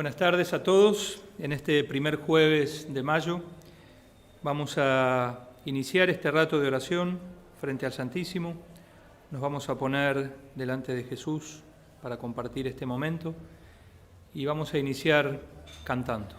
Buenas tardes a todos. En este primer jueves de mayo vamos a iniciar este rato de oración frente al Santísimo. Nos vamos a poner delante de Jesús para compartir este momento y vamos a iniciar cantando.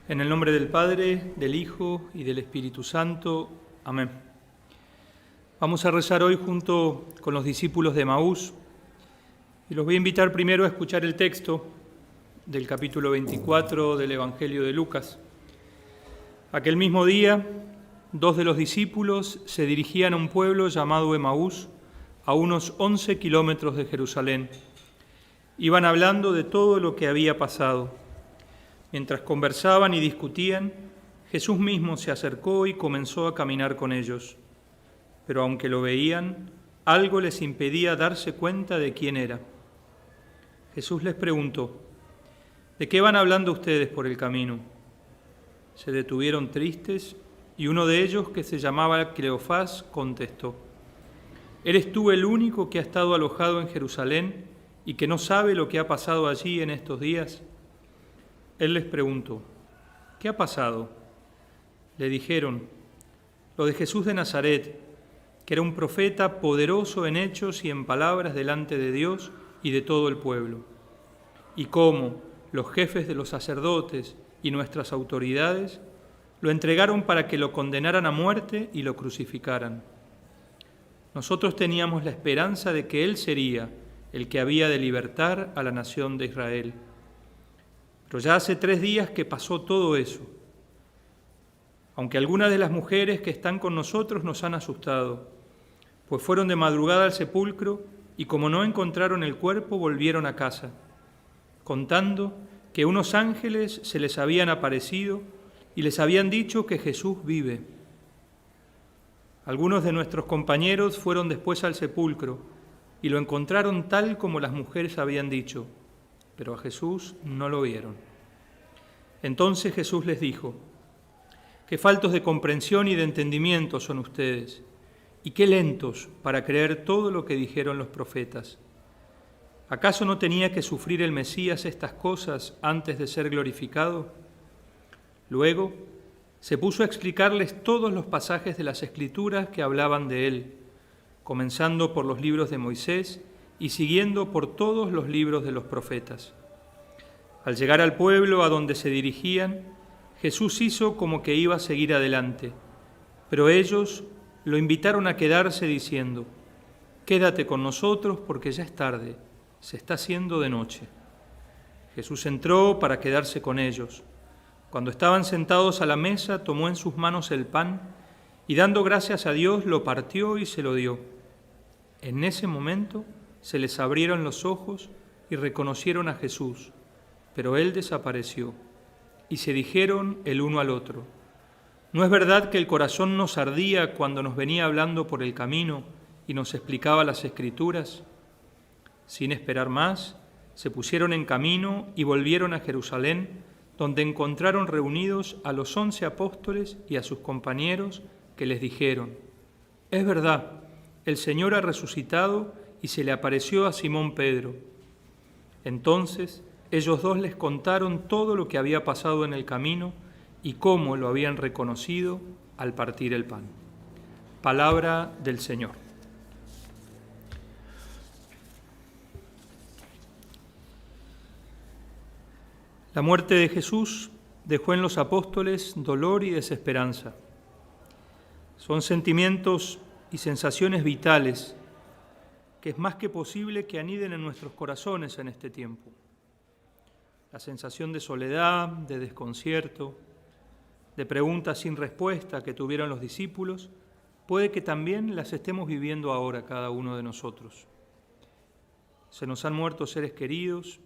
En el nombre del Padre, del Hijo y del Espíritu Santo. Amén. Vamos a rezar hoy junto con los discípulos de Emaús y los voy a invitar primero a escuchar el texto del capítulo 24 del Evangelio de Lucas. Aquel mismo día, 2 de los discípulos se dirigían a un pueblo llamado Emaús, a unos 11 kilómetros de Jerusalén. Iban hablando de todo lo que había pasado. Mientras conversaban y discutían, Jesús mismo se acercó y comenzó a caminar con ellos. Pero aunque lo veían, algo les impedía darse cuenta de quién era. Jesús les preguntó: ¿de qué van hablando ustedes por el camino? Se detuvieron tristes y uno de ellos, que se llamaba Cleofás, contestó: ¿eres tú el único que ha estado alojado en Jerusalén y que no sabe lo que ha pasado allí en estos días? Él les preguntó: ¿qué ha pasado? Le dijeron: lo de Jesús de Nazaret, que era un profeta poderoso en hechos y en palabras delante de Dios y de todo el pueblo. Y cómo los jefes de los sacerdotes y nuestras autoridades lo entregaron para que lo condenaran a muerte y lo crucificaran. Nosotros teníamos la esperanza de que Él sería el que había de libertar a la nación de Israel. Pero ya hace 3 días que pasó todo eso. Aunque algunas de las mujeres que están con nosotros nos han asustado, pues fueron de madrugada al sepulcro y como no encontraron el cuerpo, volvieron a casa, contando que unos ángeles se les habían aparecido y les habían dicho que Jesús vive. Algunos de nuestros compañeros fueron después al sepulcro y lo encontraron tal como las mujeres habían dicho, pero a Jesús no lo vieron. Entonces Jesús les dijo: qué faltos de comprensión y de entendimiento son ustedes, y qué lentos para creer todo lo que dijeron los profetas. ¿Acaso no tenía que sufrir el Mesías estas cosas antes de ser glorificado? Luego se puso a explicarles todos los pasajes de las Escrituras que hablaban de él, comenzando por los libros de Moisés y siguiendo por todos los libros de los profetas. Al llegar al pueblo a donde se dirigían, Jesús hizo como que iba a seguir adelante, pero ellos lo invitaron a quedarse diciendo: «Quédate con nosotros porque ya es tarde, se está haciendo de noche». Jesús entró para quedarse con ellos. Cuando estaban sentados a la mesa, tomó en sus manos el pan y, dando gracias a Dios, lo partió y se lo dio. En ese momento se les abrieron los ojos y reconocieron a Jesús, pero él desapareció. Y se dijeron el uno al otro: ¿no es verdad que el corazón nos ardía cuando nos venía hablando por el camino y nos explicaba las Escrituras? Sin esperar más, se pusieron en camino y volvieron a Jerusalén, donde encontraron reunidos a los 11 apóstoles y a sus compañeros, que les dijeron: «Es verdad, el Señor ha resucitado y se le apareció a Simón Pedro». Entonces ellos dos les contaron todo lo que había pasado en el camino y cómo lo habían reconocido al partir el pan. Palabra del Señor. La muerte de Jesús dejó en los apóstoles dolor y desesperanza. Son sentimientos y sensaciones vitales que es más que posible que aniden en nuestros corazones en este tiempo. La sensación de soledad, de desconcierto, de preguntas sin respuesta que tuvieron los discípulos, puede que también las estemos viviendo ahora cada uno de nosotros. Se nos han muerto seres queridos,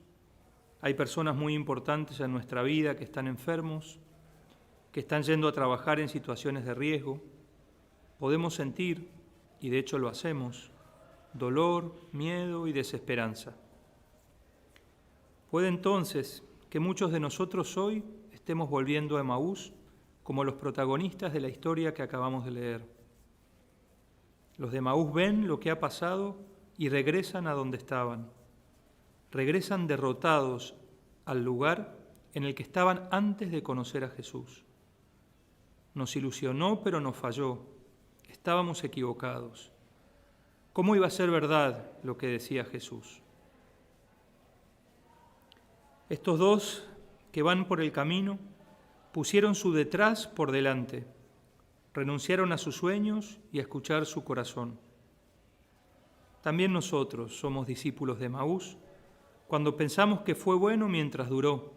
hay personas muy importantes en nuestra vida que están enfermos, que están yendo a trabajar en situaciones de riesgo. Podemos sentir, y de hecho lo hacemos, dolor, miedo y desesperanza. Puede entonces que muchos de nosotros hoy estemos volviendo a Emaús como los protagonistas de la historia que acabamos de leer. Los de Emaús ven lo que ha pasado y regresan a donde estaban. Regresan derrotados al lugar en el que estaban antes de conocer a Jesús. Nos ilusionó, pero nos falló. Estábamos equivocados. ¿Cómo iba a ser verdad lo que decía Jesús? Estos dos que van por el camino pusieron su detrás por delante, renunciaron a sus sueños y a escuchar su corazón. También nosotros somos discípulos de Emaús cuando pensamos que fue bueno mientras duró,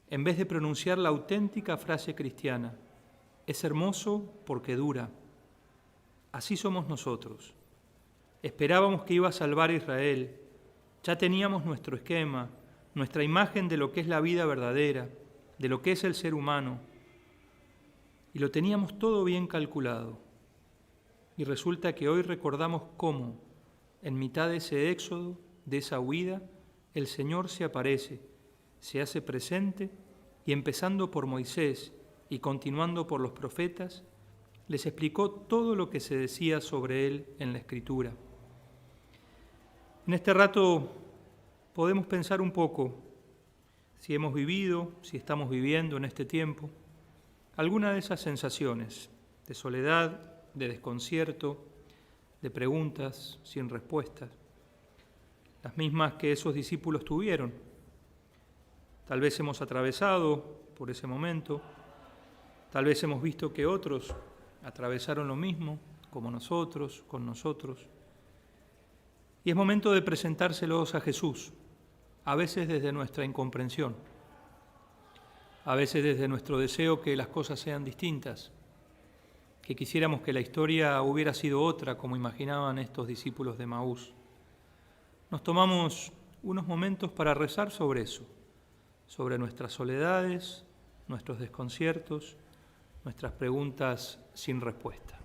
en vez de pronunciar la auténtica frase cristiana: es hermoso porque dura. Así somos nosotros. Esperábamos que iba a salvar a Israel, ya teníamos nuestro esquema, nuestra imagen de lo que es la vida verdadera, de lo que es el ser humano, y lo teníamos todo bien calculado. Y resulta que hoy recordamos cómo, en mitad de ese éxodo, de esa huida, el Señor se aparece, se hace presente y, empezando por Moisés y continuando por los profetas, les explicó todo lo que se decía sobre él en la Escritura. En este rato podemos pensar un poco si hemos vivido, si estamos viviendo en este tiempo, alguna de esas sensaciones de soledad, de desconcierto, de preguntas sin respuestas, las mismas que esos discípulos tuvieron. Tal vez hemos atravesado por ese momento, tal vez hemos visto que otros atravesaron lo mismo, como nosotros, con nosotros. Y es momento de presentárselos a Jesús, a veces desde nuestra incomprensión, a veces desde nuestro deseo que las cosas sean distintas, que quisiéramos que la historia hubiera sido otra, como imaginaban estos discípulos de Emaús. Nos tomamos unos momentos para rezar sobre eso, sobre nuestras soledades, nuestros desconciertos, nuestras preguntas sin respuesta.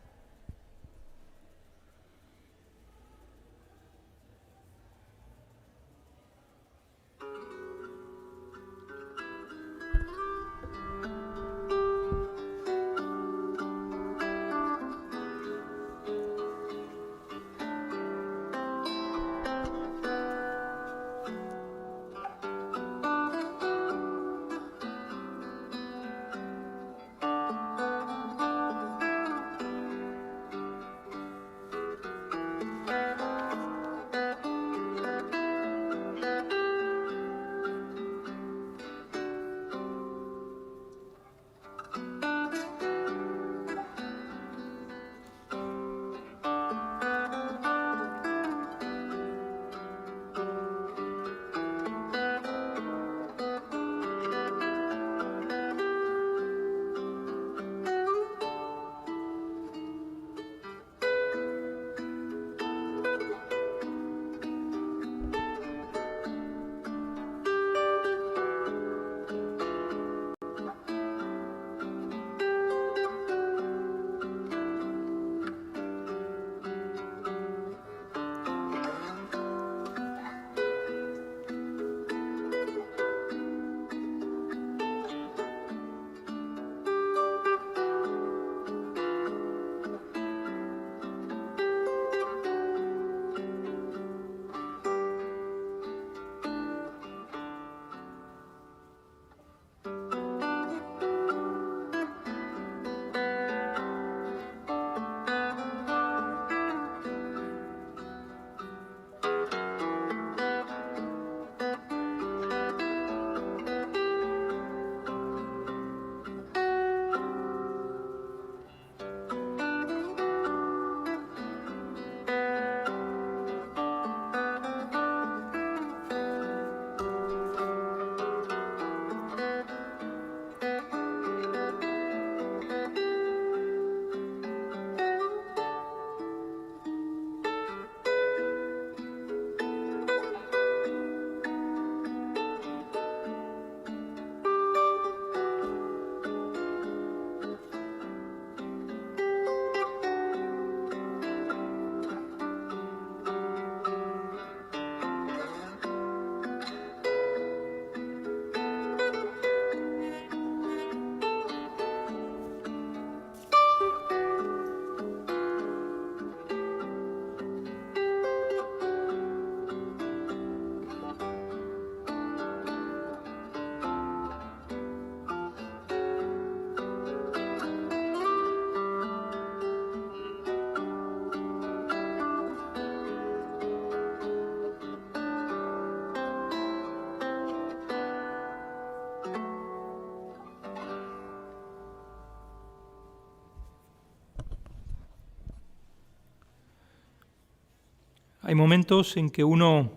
Hay momentos en que uno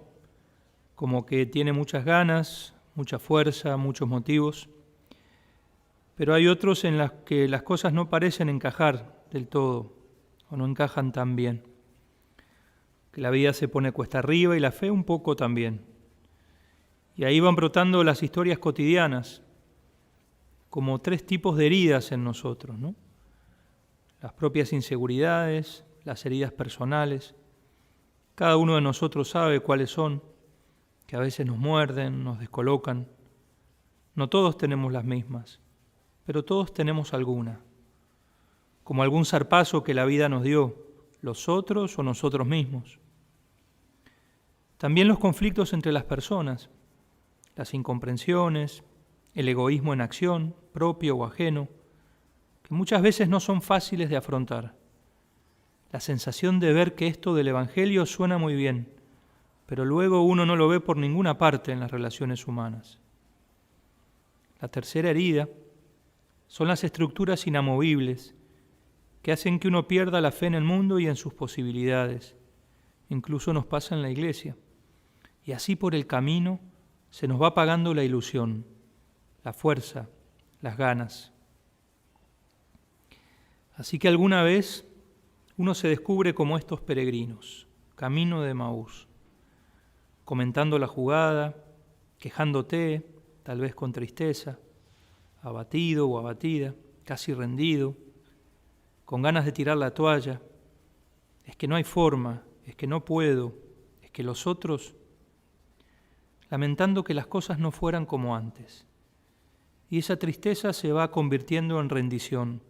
como que tiene muchas ganas, mucha fuerza, muchos motivos, pero hay otros en los que las cosas no parecen encajar del todo o no encajan tan bien, que la vida se pone cuesta arriba y la fe un poco también. Y ahí van brotando las historias cotidianas, como tres tipos de heridas en nosotros, ¿no? Las propias inseguridades, las heridas personales. Cada uno de nosotros sabe cuáles son, que a veces nos muerden, nos descolocan. No todos tenemos las mismas, pero todos tenemos alguna, como algún zarpazo que la vida nos dio, los otros o nosotros mismos. También los conflictos entre las personas, las incomprensiones, el egoísmo en acción, propio o ajeno, que muchas veces no son fáciles de afrontar. La sensación de ver que esto del Evangelio suena muy bien, pero luego uno no lo ve por ninguna parte en las relaciones humanas. La tercera herida son las estructuras inamovibles que hacen que uno pierda la fe en el mundo y en sus posibilidades. Incluso nos pasa en la iglesia. Y así por el camino se nos va apagando la ilusión, la fuerza, las ganas. Así que alguna vez uno se descubre como estos peregrinos, camino de Emaús, comentando la jugada, quejándote, tal vez con tristeza, abatido o abatida, casi rendido, con ganas de tirar la toalla. Es que no hay forma, es que no puedo, es que los otros, lamentando que las cosas no fueran como antes. Y esa tristeza se va convirtiendo en rendición,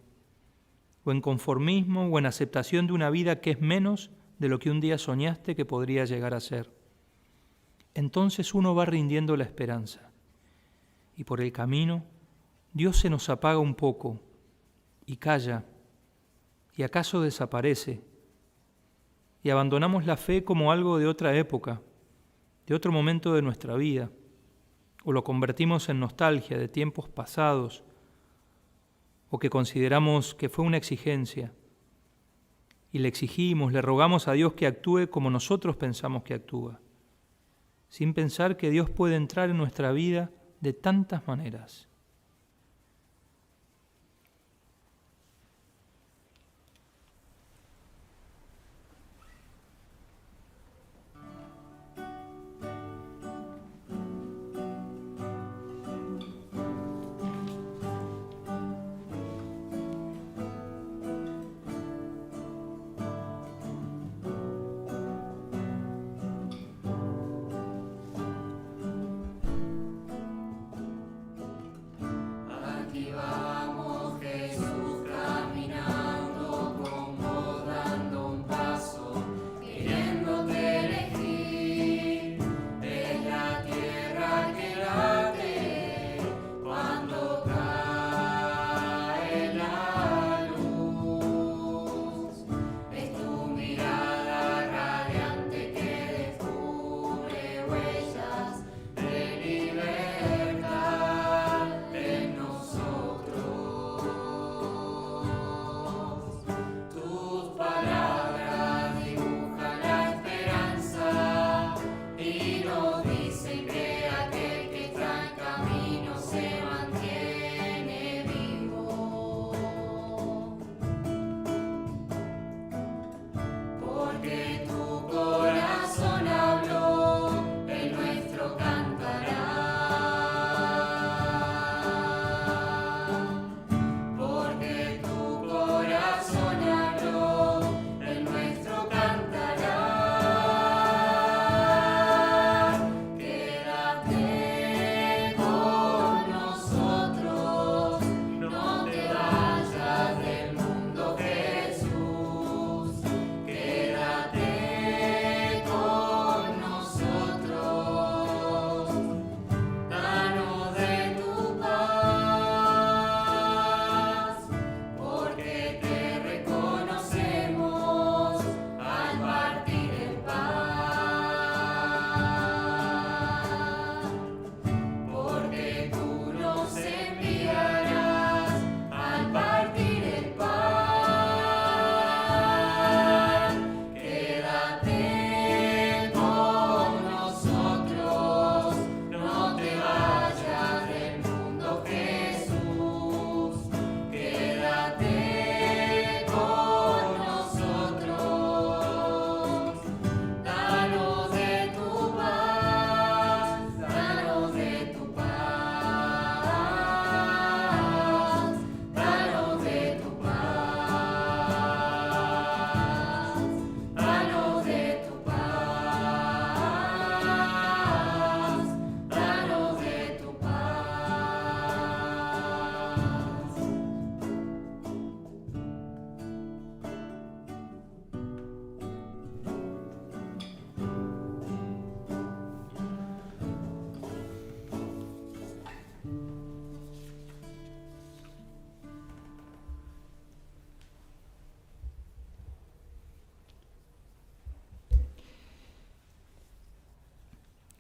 o en conformismo, o en aceptación de una vida que es menos de lo que un día soñaste que podría llegar a ser. Entonces uno va rindiendo la esperanza, y por el camino Dios se nos apaga un poco, y calla, y acaso desaparece, y abandonamos la fe como algo de otra época, de otro momento de nuestra vida, o lo convertimos en nostalgia de tiempos pasados, o que consideramos que fue una exigencia, y le exigimos, le rogamos a Dios que actúe como nosotros pensamos que actúa, sin pensar que Dios puede entrar en nuestra vida de tantas maneras.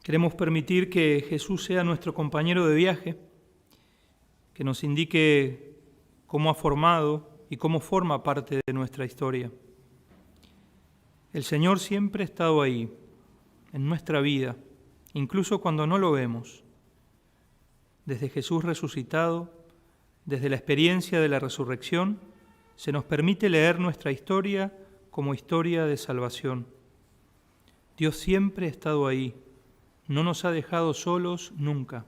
Queremos permitir que Jesús sea nuestro compañero de viaje, que nos indique cómo ha formado y cómo forma parte de nuestra historia. El Señor siempre ha estado ahí, en nuestra vida, incluso cuando no lo vemos. Desde Jesús resucitado, desde la experiencia de la resurrección, se nos permite leer nuestra historia como historia de salvación. Dios siempre ha estado ahí, no nos ha dejado solos nunca.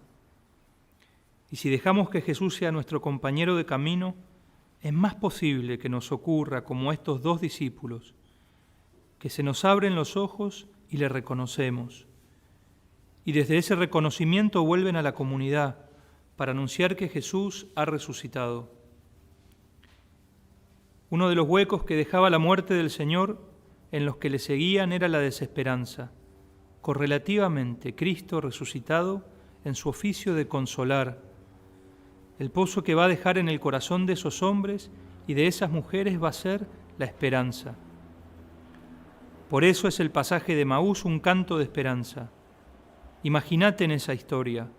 Y si dejamos que Jesús sea nuestro compañero de camino, es más posible que nos ocurra como estos dos discípulos, que se nos abren los ojos y le reconocemos. Y desde ese reconocimiento vuelven a la comunidad para anunciar que Jesús ha resucitado. Uno de los huecos que dejaba la muerte del Señor en los que le seguían era la desesperanza. Correlativamente, Cristo resucitado en su oficio de consolar, el pozo que va a dejar en el corazón de esos hombres y de esas mujeres va a ser la esperanza. Por eso es el pasaje de Maús un canto de esperanza. Imagínate en esa historia.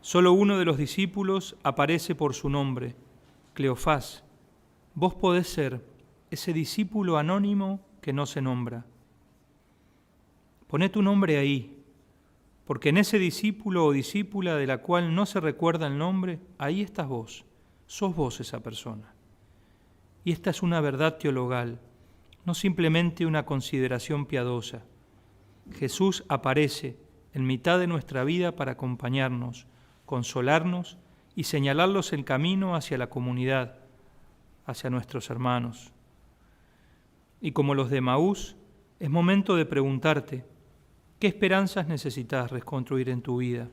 Solo uno de los discípulos aparece por su nombre, Cleofás. Vos podés ser ese discípulo anónimo que no se nombra. Poné tu nombre ahí, porque en ese discípulo o discípula de la cual no se recuerda el nombre, ahí estás vos, sos vos esa persona. Y esta es una verdad teologal, no simplemente una consideración piadosa. Jesús aparece en mitad de nuestra vida para acompañarnos, consolarnos y señalarlos el camino hacia la comunidad, hacia nuestros hermanos. Y como los de Maús, es momento de preguntarte, ¿qué esperanzas necesitas reconstruir en tu vida?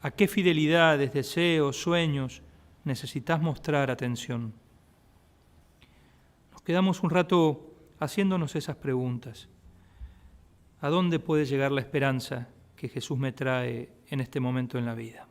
¿A qué fidelidades, deseos, sueños necesitas mostrar atención? Nos quedamos un rato haciéndonos esas preguntas. ¿A dónde puede llegar la esperanza que Jesús me trae en este momento en la vida?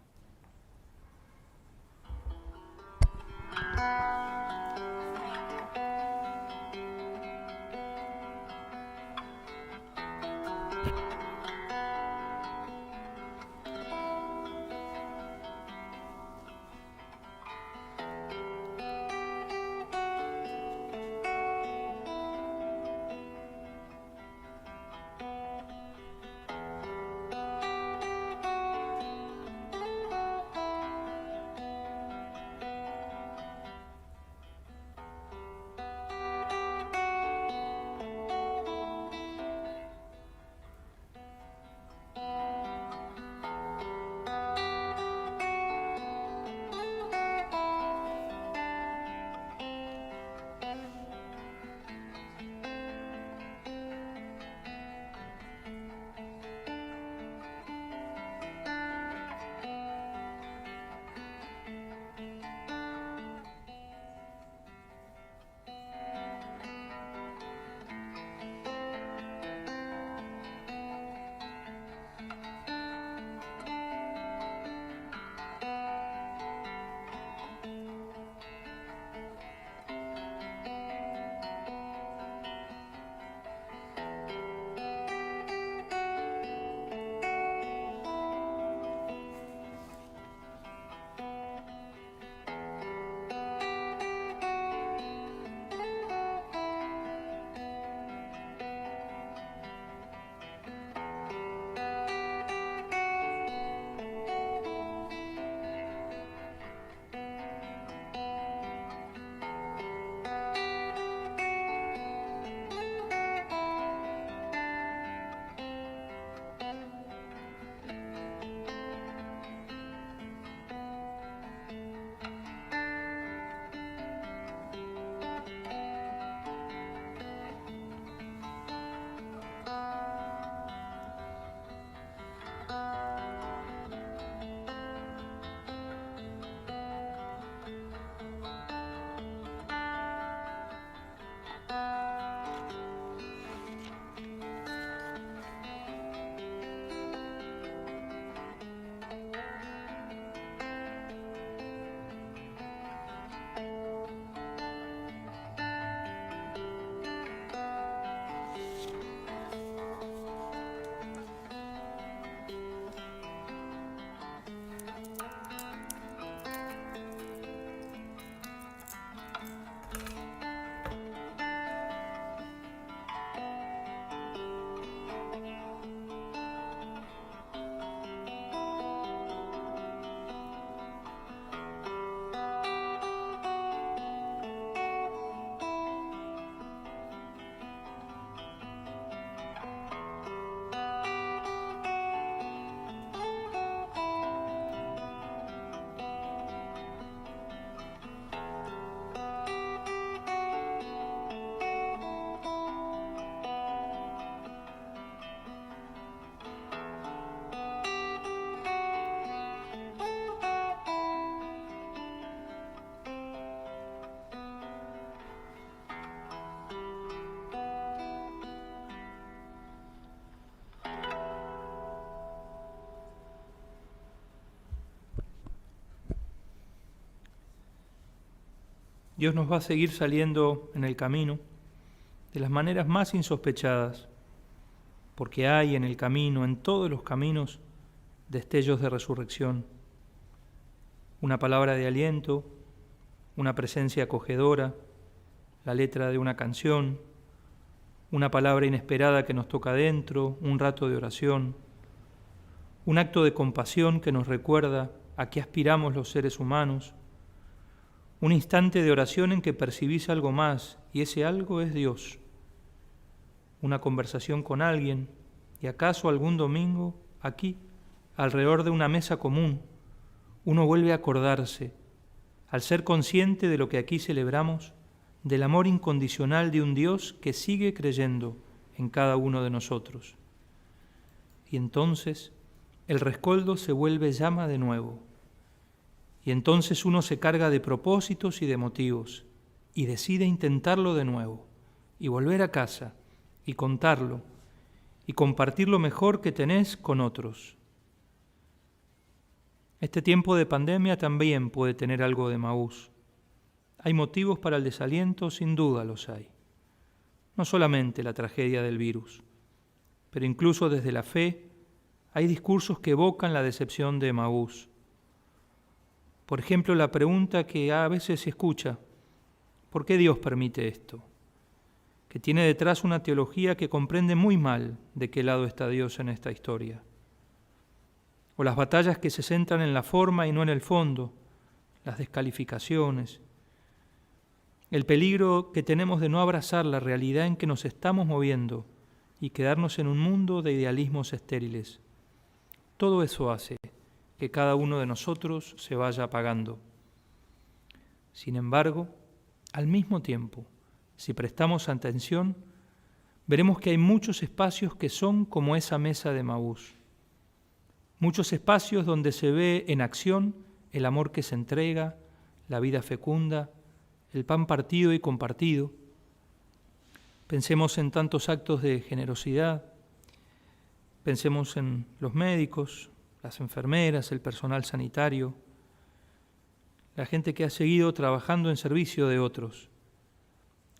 Dios nos va a seguir saliendo en el camino de las maneras más insospechadas, porque hay en el camino, en todos los caminos, destellos de resurrección. Una palabra de aliento, una presencia acogedora, la letra de una canción, una palabra inesperada que nos toca adentro, un rato de oración, un acto de compasión que nos recuerda a qué aspiramos los seres humanos, un instante de oración en que percibís algo más, y ese algo es Dios, una conversación con alguien, y acaso algún domingo, aquí, alrededor de una mesa común, uno vuelve a acordarse, al ser consciente de lo que aquí celebramos, del amor incondicional de un Dios que sigue creyendo en cada uno de nosotros. Y entonces el rescoldo se vuelve llama de nuevo, y entonces uno se carga de propósitos y de motivos, y decide intentarlo de nuevo, y volver a casa, y contarlo, y compartir lo mejor que tenés con otros. Este tiempo de pandemia también puede tener algo de Emaús. Hay motivos para el desaliento, sin duda los hay. No solamente la tragedia del virus, pero incluso desde la fe hay discursos que evocan la decepción de Emaús. Por ejemplo, la pregunta que a veces se escucha, ¿por qué Dios permite esto? Que tiene detrás una teología que comprende muy mal de qué lado está Dios en esta historia. O las batallas que se centran en la forma y no en el fondo, las descalificaciones, el peligro que tenemos de no abrazar la realidad en que nos estamos moviendo y quedarnos en un mundo de idealismos estériles. Todo eso hace que cada uno de nosotros se vaya apagando. Sin embargo, al mismo tiempo, si prestamos atención, veremos que hay muchos espacios que son como esa mesa de Emaús. Muchos espacios donde se ve en acción el amor que se entrega, la vida fecunda, el pan partido y compartido. Pensemos en tantos actos de generosidad, pensemos en los médicos, las enfermeras, el personal sanitario, la gente que ha seguido trabajando en servicio de otros,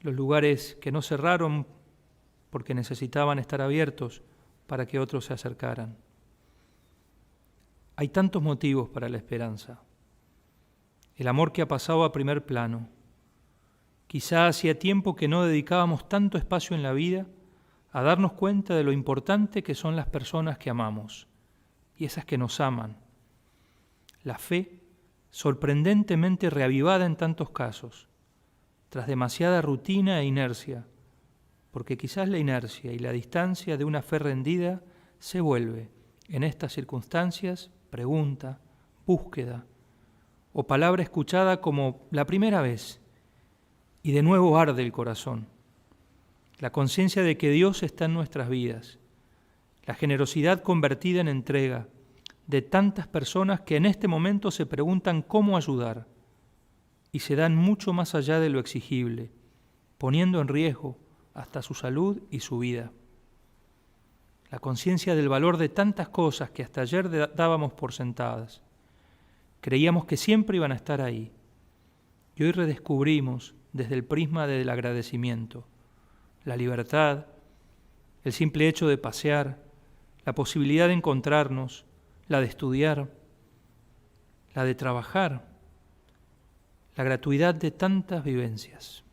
los lugares que no cerraron porque necesitaban estar abiertos para que otros se acercaran. Hay tantos motivos para la esperanza. El amor que ha pasado a primer plano. Quizá hacía tiempo que no dedicábamos tanto espacio en la vida a darnos cuenta de lo importante que son las personas que amamos y esas que nos aman. La fe, sorprendentemente reavivada en tantos casos, tras demasiada rutina e inercia, porque quizás la inercia y la distancia de una fe rendida se vuelve, en estas circunstancias, pregunta, búsqueda, o palabra escuchada como la primera vez, y de nuevo arde el corazón. La conciencia de que Dios está en nuestras vidas, la generosidad convertida en entrega de tantas personas que en este momento se preguntan cómo ayudar y se dan mucho más allá de lo exigible, poniendo en riesgo hasta su salud y su vida. La conciencia del valor de tantas cosas que hasta ayer dábamos por sentadas. Creíamos que siempre iban a estar ahí. Y hoy redescubrimos desde el prisma del agradecimiento, la libertad, el simple hecho de pasear, la posibilidad de encontrarnos, la de estudiar, la de trabajar, la gratuidad de tantas vivencias.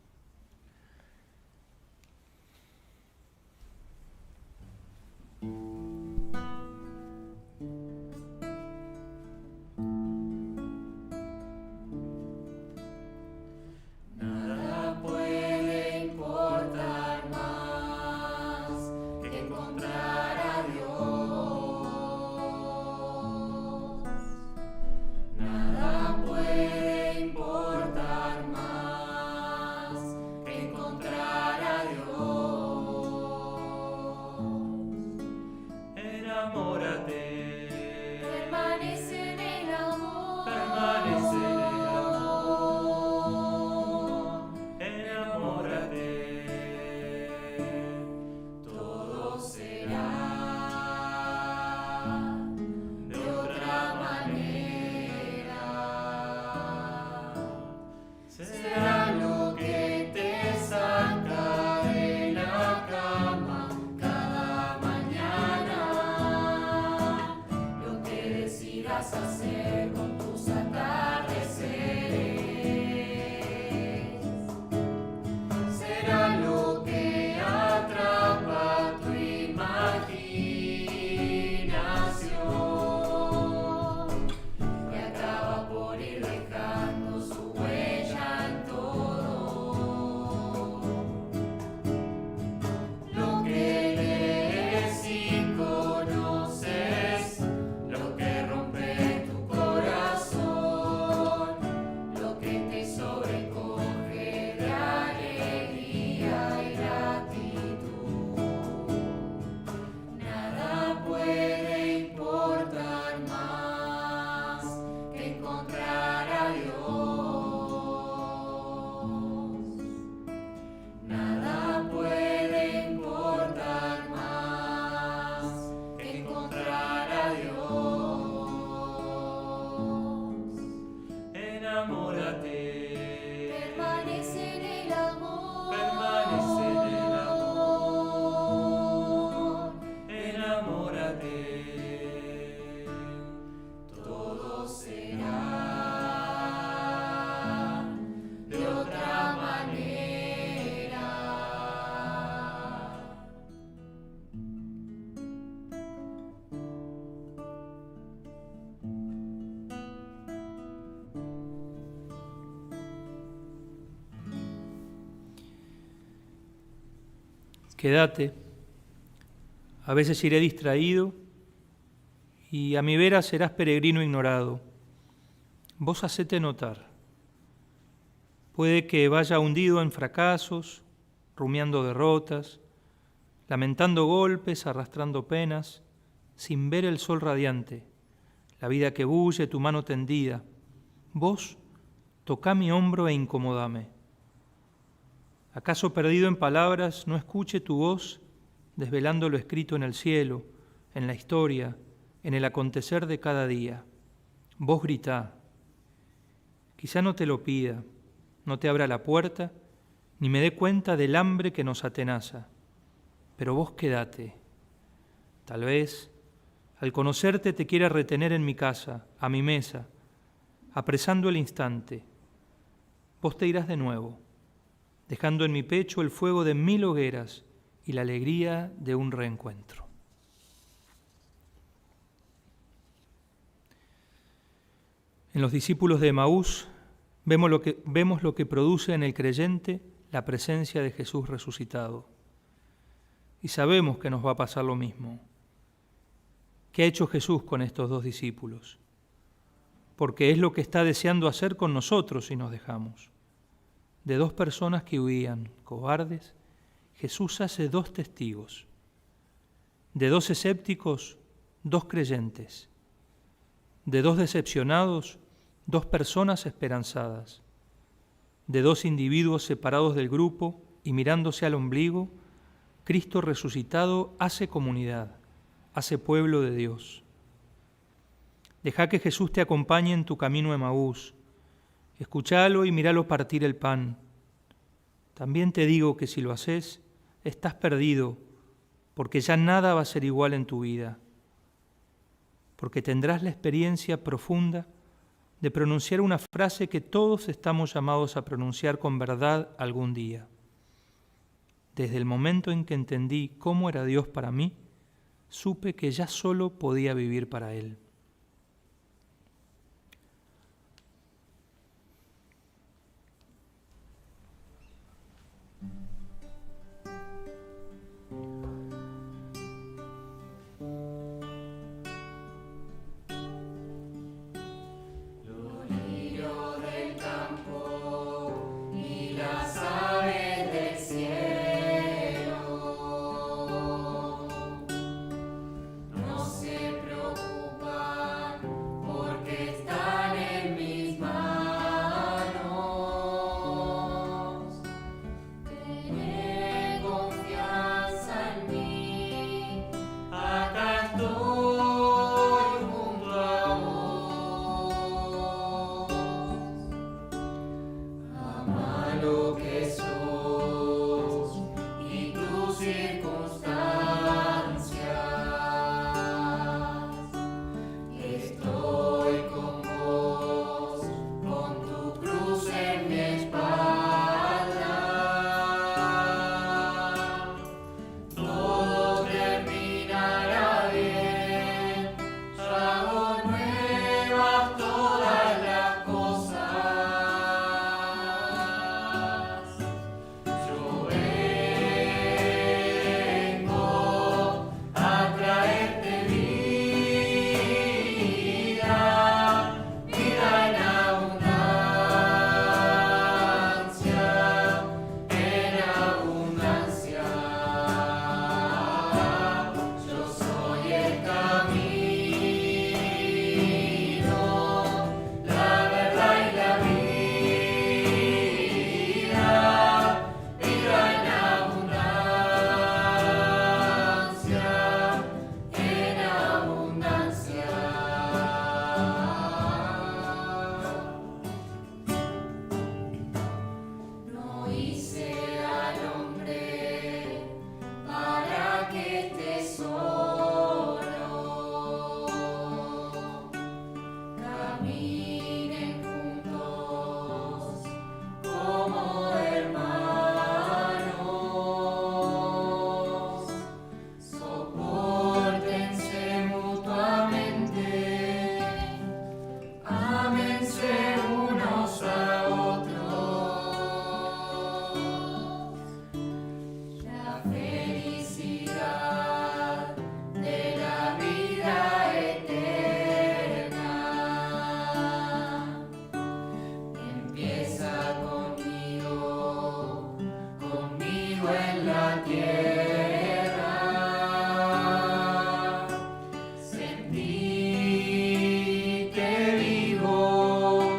Importar más Quédate, a veces iré distraído y a mi vera serás peregrino ignorado. Vos hacete notar. Puede que vaya hundido en fracasos, rumiando derrotas, lamentando golpes, arrastrando penas, sin ver el sol radiante, la vida que bulle, tu mano tendida. Vos tocá mi hombro e incomodame. ¿Acaso perdido en palabras no escuche tu voz desvelando lo escrito en el cielo, en la historia, en el acontecer de cada día? Vos gritá. Quizá no te lo pida, no te abra la puerta, ni me dé cuenta del hambre que nos atenaza, pero vos quédate. Tal vez, al conocerte, te quiera retener en mi casa, a mi mesa, apresando el instante. Vos te irás de nuevo, dejando en mi pecho el fuego de 1000 hogueras y la alegría de un reencuentro. En los discípulos de Emaús vemos lo que produce en el creyente la presencia de Jesús resucitado. Y sabemos que nos va a pasar lo mismo. ¿Qué ha hecho Jesús con estos 2 discípulos? Porque es lo que está deseando hacer con nosotros si nos dejamos. De 2 personas que huían, cobardes, Jesús hace 2 testigos. De 2 escépticos, 2 creyentes. De 2 decepcionados, 2 personas esperanzadas. De 2 individuos separados del grupo y mirándose al ombligo, Cristo resucitado hace comunidad, hace pueblo de Dios. Deja que Jesús te acompañe en tu camino a Emaús. Escuchalo y míralo partir el pan. También te digo que si lo haces, estás perdido, porque ya nada va a ser igual en tu vida, porque tendrás la experiencia profunda de pronunciar una frase que todos estamos llamados a pronunciar con verdad algún día. Desde el momento en que entendí cómo era Dios para mí, supe que ya solo podía vivir para Él. No se preocupa caminen juntos como hermanos, sopórtense mutuamente, ámense unos a otros. La felicidad de la vida eterna empieza conmigo, conmigo en la tierra. Sentí que vivo,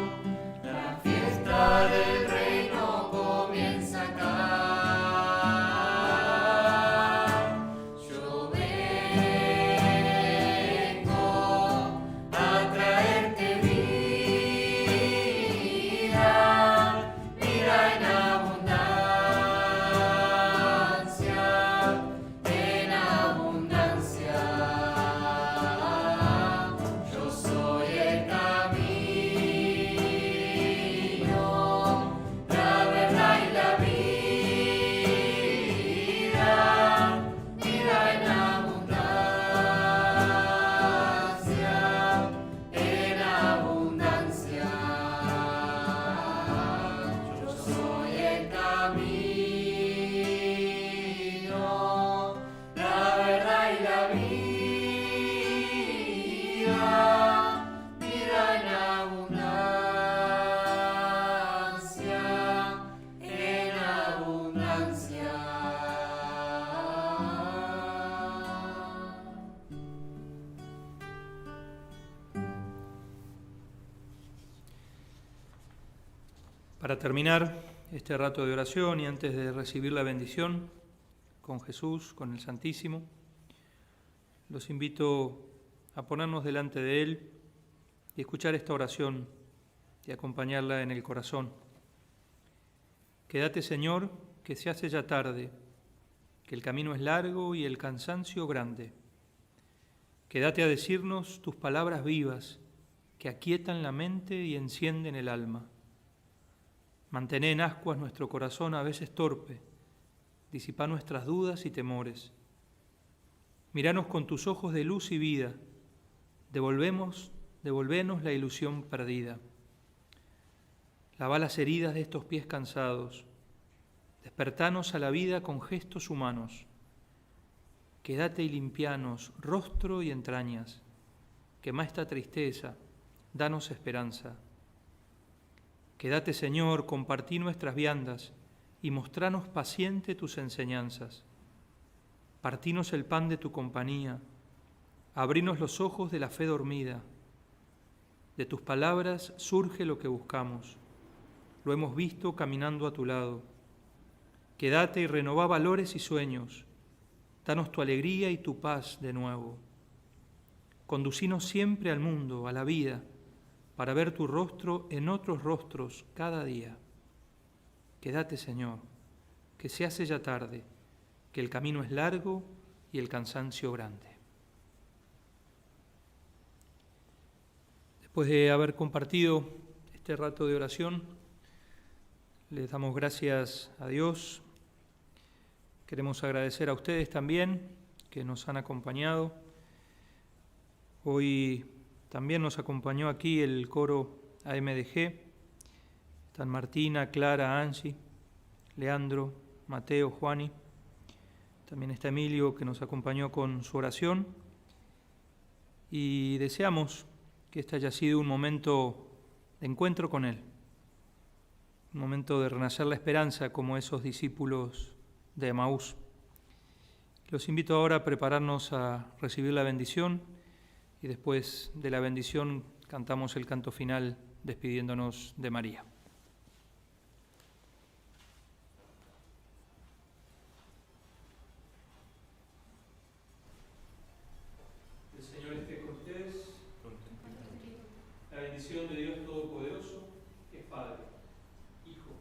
la fiesta del reino comienza acá. Yo vengo a traerte vida, vida en abundancia, en abundancia. Yo soy el camino, la verdad y la vida, vida en abundancia, en abundancia. Yo soy el camino, la verdad y la vida, vida en abundancia, en abundancia. Para terminar este rato de oración y antes de recibir la bendición con Jesús, con el Santísimo, los invito a ponernos delante de Él y escuchar esta oración y acompañarla en el corazón. Quédate, Señor, que se hace ya tarde, que el camino es largo y el cansancio grande. Quédate a decirnos tus palabras vivas, que aquietan la mente y encienden el alma. Mantén en ascuas nuestro corazón a veces torpe, disipa nuestras dudas y temores. Míranos con tus ojos de luz y vida, devolvenos la ilusión perdida. Lava las heridas de estos pies cansados, despertanos a la vida con gestos humanos. Quédate y limpianos rostro y entrañas, quema esta tristeza, danos esperanza. Quédate, Señor, compartí nuestras viandas y mostranos paciente tus enseñanzas. Partinos el pan de tu compañía, abrinos los ojos de la fe dormida. De tus palabras surge lo que buscamos, lo hemos visto caminando a tu lado. Quédate y renová valores y sueños, danos tu alegría y tu paz de nuevo. Conducinos siempre al mundo, a la vida, para ver tu rostro en otros rostros cada día. Quédate, Señor, que se hace ya tarde, que el camino es largo y el cansancio grande. Después de haber compartido este rato de oración, les damos gracias a Dios. Queremos agradecer a ustedes también que nos han acompañado. Hoy también nos acompañó aquí el coro AMDG. Están Martina, Clara, Angie, Leandro, Mateo, Juani. También está Emilio, que nos acompañó con su oración. Y deseamos que este haya sido un momento de encuentro con Él, un momento de renacer la esperanza como esos discípulos de Emaús. Los invito ahora a prepararnos a recibir la bendición y después de la bendición cantamos el canto final despidiéndonos de María. El Señor esté con ustedes. La bendición de Dios Todopoderoso, que es Padre, Hijo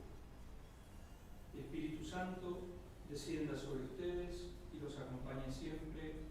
y Espíritu Santo, descienda sobre ustedes y los acompañe siempre.